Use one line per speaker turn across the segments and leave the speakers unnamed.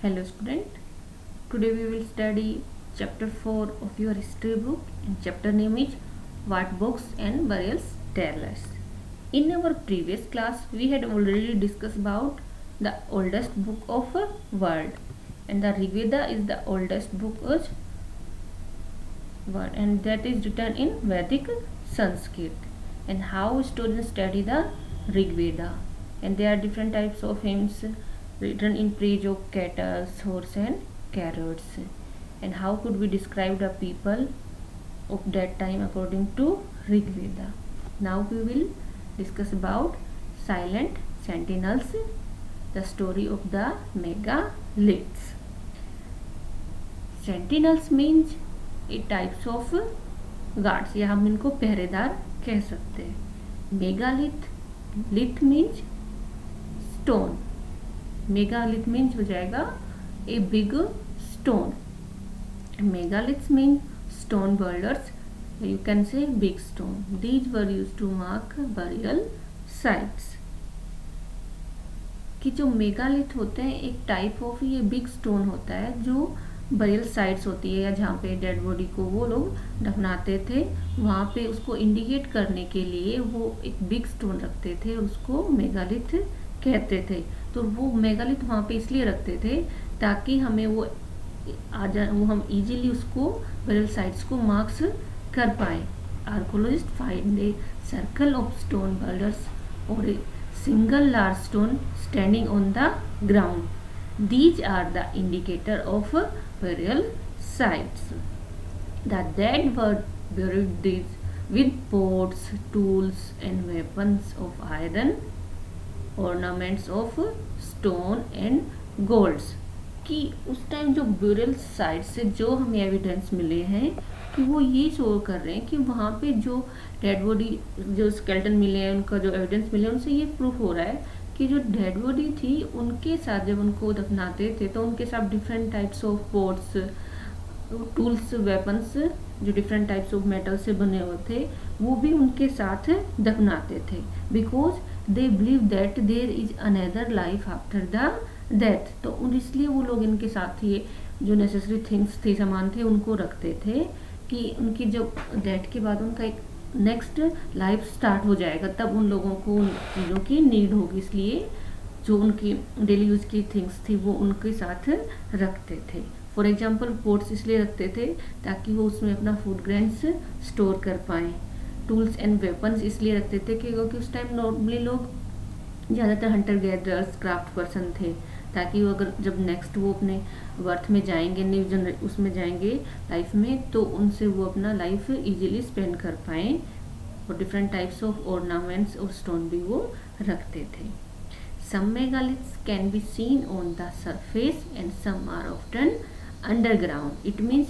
Hello student, today we will study chapter 4 of your history book and chapter name is What Books and Burials Tell Us. In our previous class we had already discussed about the oldest book of the world, and the Rig Veda is the oldest book of world, and that is written in Vedic Sanskrit, and how students study the Rig Veda, and there are different types of hymns written in praise of cattle, horse and carrots, and how could we describe the people of that time according to Rig Veda. Now we will discuss about silent sentinels, the story of the megaliths. Sentinels means a types of guards, या हम इनको पहरेदार कह सकते हैं. Megalith, lith means stone, megalith means हो जाएगा a big stone. Megaliths mean stone boulders, you can say big stone. These were used to mark burial sites. कि जो मेगालिथ होते हैं एक टाइप ऑफ ये बिग स्टोन होता है जो बरियल साइट्स होती है, या जहाँ पे डेड बॉडी को वो लोग दफनाते थे वहाँ पे उसको इंडिकेट करने के लिए वो एक बिग स्टोन रखते थे, उसको मेगालिथ कहते थे. तो वो मेगालिथ वहाँ पे इसलिए रखते थे ताकि हमें वो हम इजीली उसको बरियल साइट्स को मार्क्स कर पाए. Archaeologist find a circle of stone boulders और a single large stone standing on the ground. These are the indicator of burial sites. The dead were buried with pots, tools and weapons of iron, ornaments of stone and golds. कि उस time जो burial sites से जो हमें evidence मिले हैं कि वो ये शो कर रहे हैं कि वहाँ पे जो डेड बॉडी, जो स्केलेटन मिले हैं, उनका जो एविडेंस मिले हैं, उनसे ये प्रूफ हो रहा है कि जो डेड बॉडी थी उनके साथ जब उनको दफनाते थे तो उनके साथ different types of pots, tools, weapons जो डिफरेंट टाइप्स ऑफ मेटल से बने हुए थे वो भी उनके साथ दफनाते थे. Because they believe that there is another life after the death. तो इसलिए वो लोग इनके साथ ये जो नेसेसरी थिंग्स थे, सामान थे, उनको रखते थे कि उनकी जब डेथ के बाद उनका एक नेक्स्ट लाइफ स्टार्ट हो जाएगा तब उन लोगों को उन चीज़ों की नीड होगी, इसलिए जो उनकी डेली यूज की थिंग्स थी वो उनके साथ रखते थे. फॉर एग्जांपल पोट्स इसलिए रखते थे ताकि वो उसमें अपना फूड ग्रेन्स स्टोर कर पाएँ. टूल्स एंड वेपन्स इसलिए रखते थे क्योंकि उस टाइम नॉर्मली लोग ज़्यादातर हंटर गैदरर्स, क्राफ्ट पर्सन थे, ताकि वो अगर जब नेक्स्ट वो अपने बर्थ में जाएंगे, न्यू उसमें जाएंगे लाइफ में, तो उनसे वो अपना लाइफ इजीली स्पेंड कर पाएँ. और डिफरेंट टाइप्स ऑफ ऑर्नामेंट्स और स्टोन भी वो रखते थे. Some megaliths can be seen on the surface and some are often underground. It means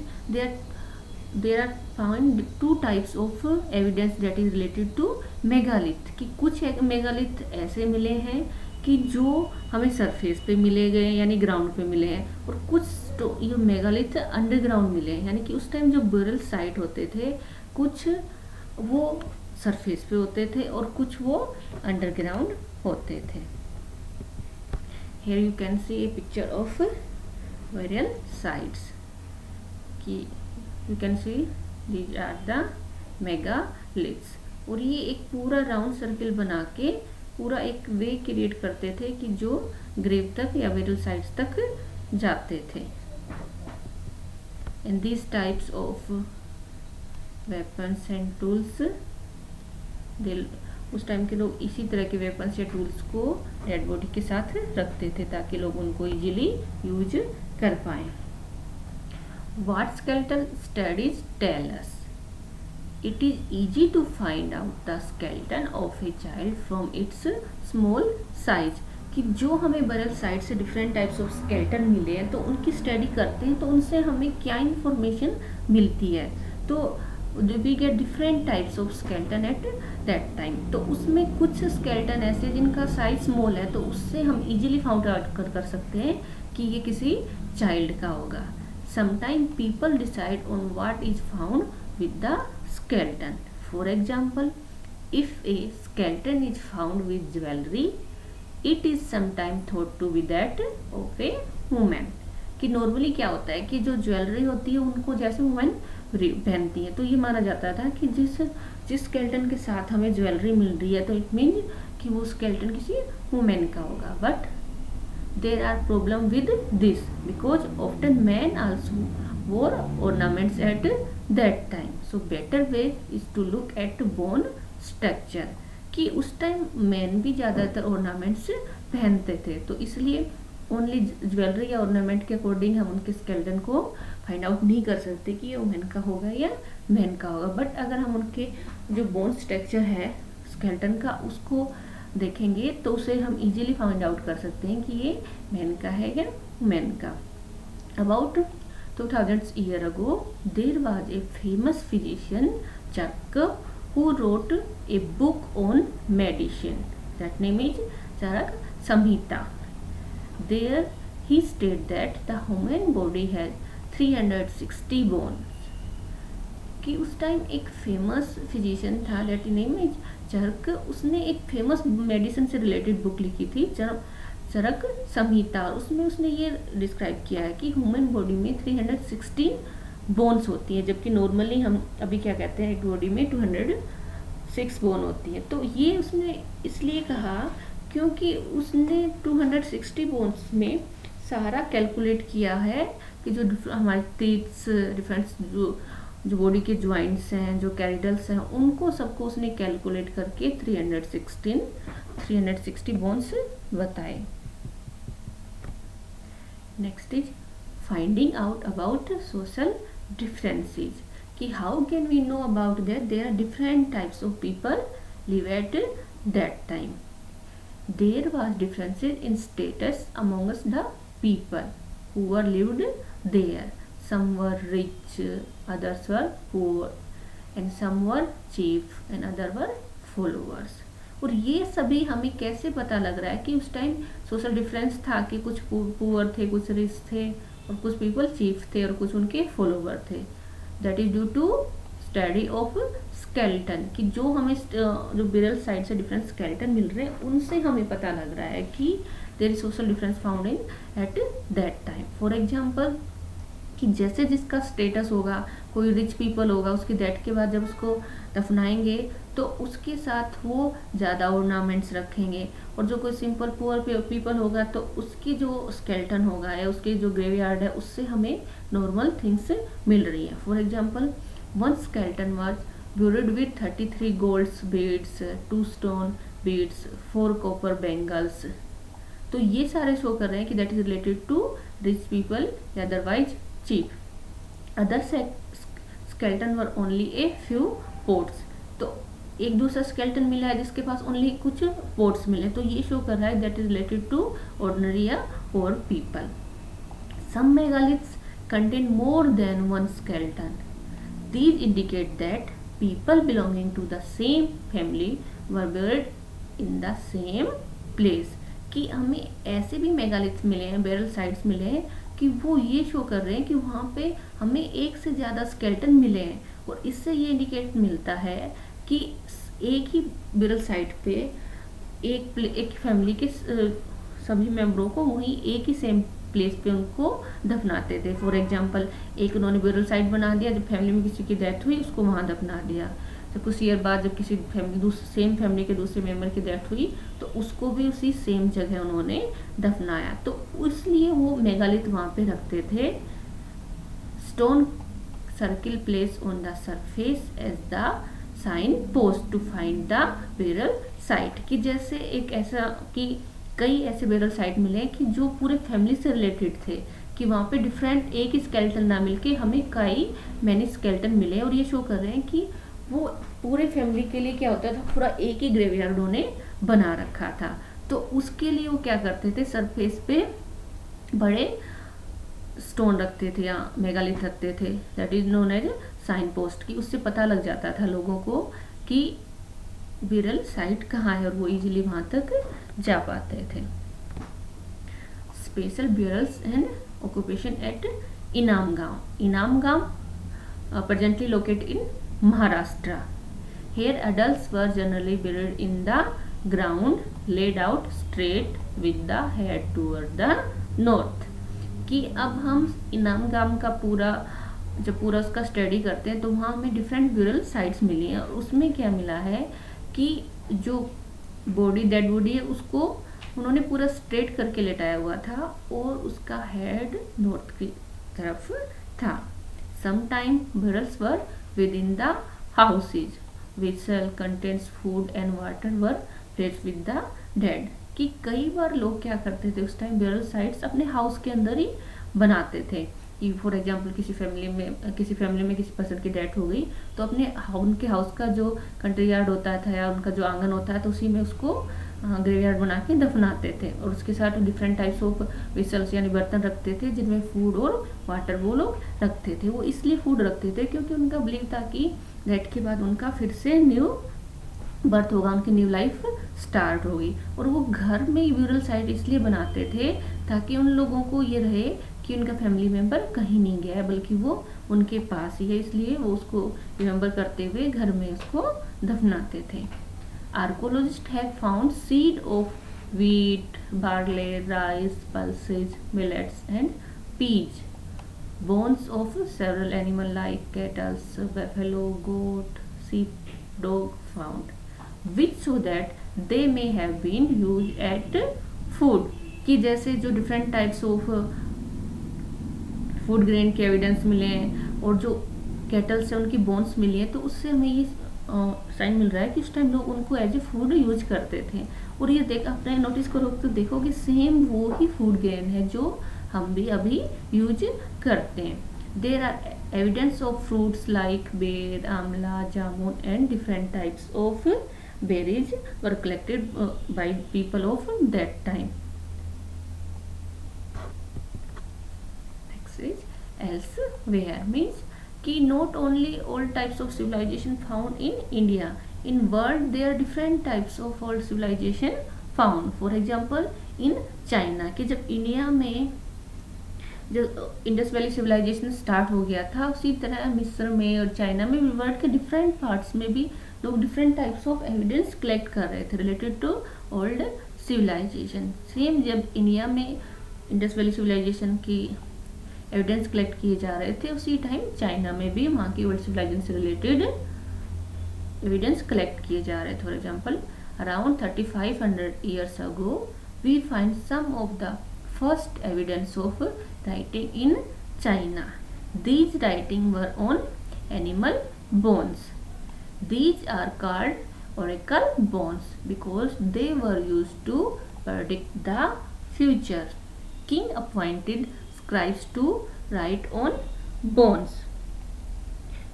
there are found two types of evidence that is related to megalith. कि कुछ megalith ऐसे मिले हैं कि जो हमें सरफेस पे मिले गए यानी ग्राउंड पे मिले हैं, और कुछ तो ये मेगालिथ अंडरग्राउंड मिले हैं. यानी कि उस टाइम जो बरियल साइट होते थे कुछ वो सरफेस पे होते थे और कुछ वो अंडरग्राउंड होते थे. Here you can see a picture of burial sites. कि you can see these are the megaliths. और ये एक पूरा राउंड सर्किल बना के पूरा एक वे क्रिएट करते थे कि जो ग्रेव तक या बरियल साइट्स तक जाते थे. And these types of weapons and tools, उस टाइम के लोग इसी तरह के वेपन्स या टूल्स को डेड बॉडी के साथ रखते थे ताकि लोग उनको इजीली यूज कर पाएँ. What skeletal studies tell us? It is easy to find out the skeleton of a child from its small size. कि जो हमें बरियल साइट से डिफरेंट टाइप्स ऑफ स्केलेटन मिले हैं तो उनकी स्टडी करते हैं तो उनसे हमें क्या इंफॉर्मेशन मिलती है. तो we get different types of skeleton at that time. तो उसमें कुछ स्केलेटन ऐसे जिनका साइज स्मॉल है तो उससे हम इजीली फाउंड आउट कर सकते हैं कि ये किसी चाइल्ड का होगा. Sometimes people decide on what is found with the skeleton. For example, if a skeleton is found with jewelry, it is sometime thought to be that of a women. कि normally क्या होता है कि जो jewellery होती है उनको जैसे वुमेन पहनती है, तो ये माना जाता था कि जिस स्केलेटन के साथ हमें ज्वेलरी मिल रही है तो इट मीन कि वो स्केलेटन किसी वुमेन का होगा। But there are problem with this because often man also wore ornaments at that time, so better way is to look at bone structure. कि उस टाइम मैन भी ज़्यादातर ऑर्नामेंट्स पहनते थे, तो इसलिए ओनली ज्वेलरी या ऑर्नामेंट के अकॉर्डिंग हम उनके स्केलेटन को फाइंड आउट नहीं कर सकते कि ये वुमेन का होगा या मैन का होगा। बट अगर हम उनके जो बोन स्ट्रक्चर है स्केलेटन का उसको देखेंगे तो उसे हम इजीली फाइंड आउट कर सकते हैं कि ये मैन का है या मैन का। About 2000 years ago there was a famous physician Chark who wrote a book on medicine, that name is Charak Samhita. There he stated that the human body has 360 bones। कि उस time एक famous physician था, that name is चरक, उसने एक famous medicine से related book लिखी थी चरक संहिता, और उसमें उसने ये डिस्क्राइब किया है कि ह्यूमन बॉडी में 316 बोन्स होती हैं, जबकि नॉर्मली हम अभी क्या कहते हैं एक बॉडी में 206 बोन होती है। तो ये उसने इसलिए कहा क्योंकि उसने 260 बोन्स में सारा कैलकुलेट किया है कि जो हमारे टीथ्स डिफरेंट जो बॉडी के ज्वाइंट्स हैं, जो कैरिडल्स हैं, उनको सबको उसने कैलकुलेट करके 360 बोन्स बताए। Next is finding out about social differences. कि how can we know about that there are different types of people live at that time. There was differences in status amongst the people who were lived there. Some were rich, others were poor, and some were chief and others were followers. और ये सभी हमें कैसे पता लग रहा है कि उस टाइम सोशल डिफरेंस था कि कुछ पुअर थे, कुछ रिच थे, और कुछ पीपल चीफ थे और कुछ उनके फॉलोवर थे। That is due to study of skeleton. कि जो हमें जो बिरल साइड से डिफरेंट स्केलेटन मिल रहे हैं उनसे हमें पता लग रहा है कि there is social difference found in at that time. For example कि जैसे जिसका स्टेटस होगा, कोई रिच पीपल होगा, उसकी डेथ के बाद जब उसको दफनाएंगे तो उसके साथ वो ज़्यादा ऑर्नामेंट्स रखेंगे, और जो कोई सिंपल पुअर पीपल होगा तो उसकी जो स्केलेटन होगा या उसके जो ग्रेवयार्ड है उससे हमें नॉर्मल थिंग्स मिल रही है। For example one skeleton was buried with 33 gold beads, 2 stone beads, 4 copper bangles। तो ये सारे शो कर रहे हैं कि that is related to rich people या otherwise chief. Other skeleton were only a few pots. तो एक दूसरा स्केलेटन मिला है जिसके पास ओनली कुछ पोर्ट्स मिले, तो ये शो कर रहा है that is related to ordinary या poor people. Some megaliths contain more than one skeleton. These indicate that people belonging to the same family were buried in the same place। कि हमें ऐसे भी मेगालिथ्स मिले हैं, बेरल साइट्स मिले हैं कि वो ये शो कर रहे हैं कि वहाँ पे हमें एक से ज़्यादा स्केलेटन मिले हैं, और इससे ये इंडिकेट मिलता है कि एक ही बेरल साइट पे एक फैमिली के सभी मेंबरों को वहीं एक ही सेम प्लेस पे उनको दफनाते थे। फॉर एग्जांपल एक उन्होंने ब्यूरल साइट बना दिया, जब फैमिली में किसी की डेथ हुई उसको वहाँ दफना दिया। तो कुछ ईयर बाद जब किसी सेम फैमिली के दूसरे मेंबर की डेथ हुई तो उसको भी उसी सेम जगह उन्होंने दफनाया। तो इसलिए वो मेगालिथ वहाँ पे रखते थे। Stone circle place on the surface as the signpost to find the burial site. कि जैसे एक ऐसा कि कई ऐसे बेरल साइट मिले कि जो पूरे फैमिली से रिलेटेड थे, कि वहाँ पे डिफरेंट एक ही स्केलेटन ना मिलके हमें कई मैनी स्केलेटन मिले, और ये शो कर रहे हैं कि वो पूरे फैमिली के लिए क्या होता था, पूरा एक ही ग्रेवयार्ड उन्होंने बना रखा था। तो उसके लिए वो क्या करते थे, सरफेस पे बड़े स्टोन रखते थे या मेगालिथ रखते थे, that is known as signpost. की उससे पता लग जाता था लोगों को कि बेरल साइट कहाँ है, और वो इजीली वहाँ तक जा पाते थे। Special burials and occupation at Inamgaon. Inamgaon presently located in Maharashtra. Here adults were generally buried in the ground laid out straight with the head toward the north। कि अब हम इनाम गाम का जब पूरा उसका स्टडी करते हैं तो वहाँ हमें डिफरेंट ब्यूरल साइट्स मिली हैं, और उसमें क्या मिला है कि जो डेड बॉडी है उसको उन्होंने पूरा स्ट्रेट करके लेटाया हुआ था और उसका हेड नॉर्थ की तरफ था। Sometime burials were within the houses which contains food and water were placed with the dead. कि कई बार लोग क्या करते थे उस टाइम ब्यूरल साइट्स अपने हाउस के अंदर ही बनाते थे। कि फॉर एग्जांपल किसी फैमिली में किसी पर्सन की डेथ हो गई तो उनके हाउस का जो कंट्री यार्ड होता था या उनका जो आंगन होता है तो उसी में उसको ग्रेवयार्ड बना के दफनाते थे, और उसके साथ डिफरेंट टाइप्स ऑफ वेसल्स यानी बर्तन रखते थे जिनमें फूड और वाटर वो लोग रखते थे। वो इसलिए फूड रखते थे क्योंकि उनका बिलीव था कि डेथ के बाद उनका फिर से न्यू बर्थ होगा, उनकी न्यू लाइफ स्टार्ट होगी। और वो घर में ब्यूरल साइट इसलिए बनाते थे ताकि उन लोगों को ये रहे कि उनका फैमिली मेंबर कहीं नहीं गया है बल्कि वो उनके पास ही है, इसलिए वो उसको रिमेंबर करते हुए घर में उसको दफनाते थे। Archaeologist have found seed of wheat, barley, rice, pulses, millets and peas, bones of several animal like cattle, buffalo, goat, sheep, dog found, which show that they may have been used at food। कि जैसे जो different types of food grain के evidence मिले हैं और जो cattle से उनकी बोन्स मिली है, तो उससे हमें ये साइन मिल रहा है कि उस टाइम लोग उनको एज ए फूड यूज करते थे। और ये आपने नोटिस करो तो देखोगे सेम वो ही फूड ग्रेन है जो हम भी अभी यूज करते हैं। There are evidence of fruits like ber, amla, jamun and different types of berries were collected by people of that time. Elsewhere means कि not only all types of civilization found in India, in world there are different types of all civilization found। For example in China, कि जब India में जो Indus valley civilisation start हो गया था, उसी तरह मिस्र में और चाइना में वर्ल्ड के डिफरेंट पार्ट्स में भी लोग different types of evidence collect कर रहे थे related to old civilization. Same जब इंडिया में इंडस वैली सिविलाइजेशन की एविडेंस कलेक्ट किए जा रहे थे, उसी टाइम चाइना में भी वहाँ की वर्ल्ड सिविलाइजेशन से रिलेटेड एविडेंस कलेक्ट किए जा रहे थे। For example around 3500 years ago we find some of the first evidence of writing in China. These writings were on animal bones. These are called oracle bones because they were used to predict the future. King appointed scribes to write on bones।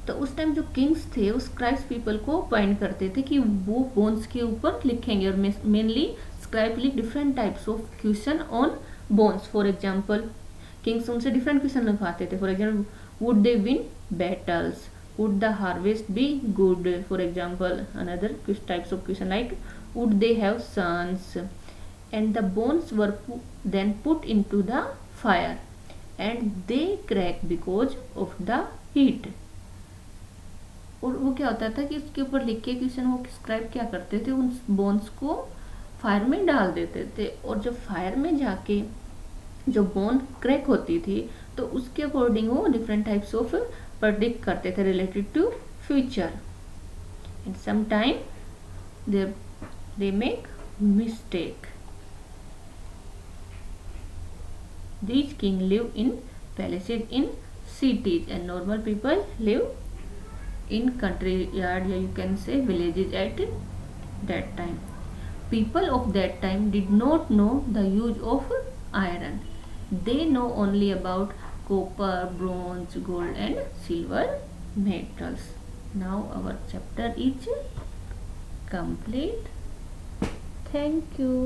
तो उस time जो Kings थे उस scribes people को appoint करते थे कि वो बोन्स के ऊपर लिखेंगे, और मेनली स्क्राइब लिख different types of question on bones. For example kings उनसे डिफरेंट क्वेश्चन लिखवाते थे। For example would they win battles, would the harvest be good, for example another types of question like would they have sons, and the bones were then put into the fire and they crack because of the heat. और वो क्या होता था कि उसके ऊपर लिख के क्वेश्चन वो स्क्राइब क्या करते थे, उन बोन्स को फायर में डाल देते थे, और जब फायर में जाके जो बोन क्रैक होती थी तो उसके अकॉर्डिंग वो डिफरेंट टाइप्स ऑफ प्रेडिक्ट करते थे related to future. And some time they make mistake. These kings live in palaces in cities and normal people live in country yard, या you can say villages at that time. People of that time did not know the use of iron. They know only about copper, bronze, gold and silver metals. Now our chapter is complete. Thank you.